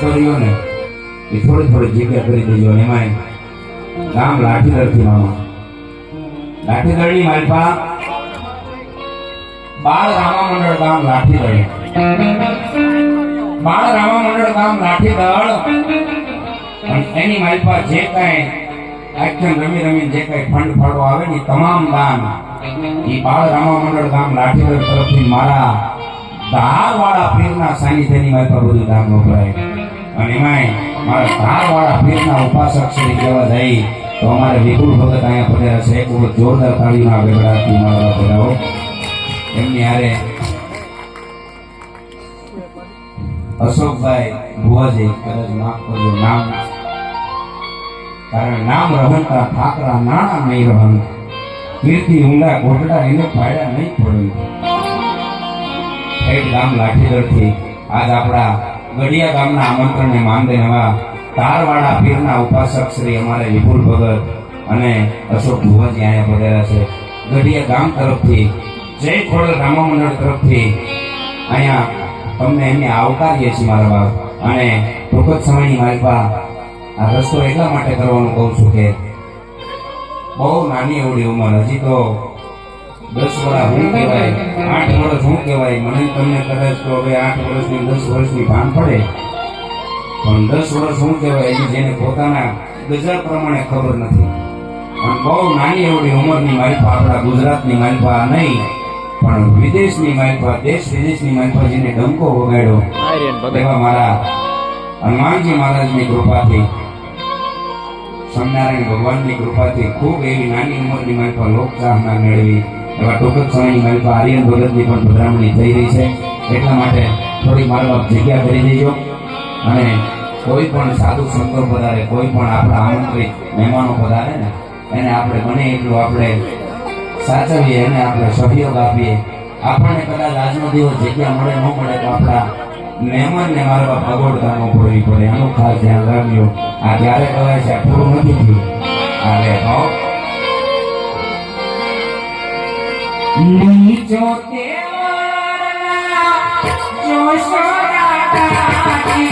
કર્યો ને એ થોડી થોડી જગ્યા કરી દેજો. એમાં ગામ લાઠીદળથી મામા લાઠીદળની માલપા બાળ રામા મંડળ ગામ લાઠીદળ, બાળ રામા મંડળ ગામ લાઠીદળ. એની માલપા જે કાંઈ આખ્યાન રમી રમી જે કાંઈ ફંડ ફાળો આવે ને તમામ દાન એ બાળ રામા મંડળ ગામ લાઠીદળ તરફથી મારા ધારવાળા પીરના સાનિધ્યની માલપા બધું દાન વપરાય. અને એમાંય મારા ધારવાળા પીરના ઉપાસક શ્રી કહેવા જાય તો અમારે વિપુલ ભગત અહીંયા પધાર્યા છે. એક વખત જોરદાર તાળીના ગગડાથી મારા પધારો. એમની હારે અશોકભાઈ ભુવાજી, કદાચ માફ કરજો નામ, કારણ નામ રહનતા ઠાકરા નાણા નહીં રહન, કીર્તિ ઊંડા ગોટડા એને ફાયડા નહીં પડ્યું. એક ગામ લાઠીદળથી આજ આપણા ગઢિયા ગામના આમંત્રણને માન દે નવા તારવાળા પીરના ઉપાસક શ્રી અમારે વિપુલ ભગત અને અશોક ભુવાજી અહીંયા પધાર્યા છે. ગઢિયા ગામ તરફથી જય ખોડલ રામા મંડળ તરફથી અહીંયા તમને એમને આવકારીએ છીએ મારા બાપ. અને ટૂંક જ સમયની માલપા આ રસ્તો એટલા માટે કરવાનું કહું છું કે બહુ નાની એવડી ઉંમર, હજી તો 10 વર્ષ હું કહેવાય, 8 વર્ષ હું કહેવાય. મને તમને કદાચ તો હવે 8 વર્ષની 10 વર્ષની ભાન પડે, પણ 10 વર્ષ હું કહેવાય હજી જેને પોતાના ગજર પ્રમાણે ખબર નથી. અને બહુ નાની એવડી ઉંમરની માલપા આપણા ગુજરાતની માલપા નહીં પણ વિદેશની માલપા, દેશ વિદેશની માલપા જેને ડંકો વગાડ્યો એવા મારા હનુમાનજી મહારાજની કૃપાથી, સ્વામિનારાયણ ભગવાનની કૃપાથી ખૂબ એવી નાની ઉંમરની માલપા લોકચાહના મેળવી એવા ટૂંક જ સમયની માલપા આર્યન ભગતની પણ પધરામણી થઈ રહી છે. એટલા માટે થોડી મારી જગ્યા કરી દેજો. અને કોઈ પણ સાધુ સંતો પધારે, કોઈ પણ આપણા આમંત્રિત મહેમાનો પધારે ને એને આપણે બને એટલું આપણે સાચવીએ, એને આપણે સહયોગ આપીએ. આપણને કદાચ આજનો દિવસ જગ્યા મળે ન મળે તો આપણા મહેમાનને મારા બાપ અગવડતા ન પડવી પડે, આનું ખાસ ધ્યાન રાખજો. આ ક્યારે કહેવાય છે પૂરું નથી થયું. આ લે ભાવ નીચો તેવરના જોશો રાધાજી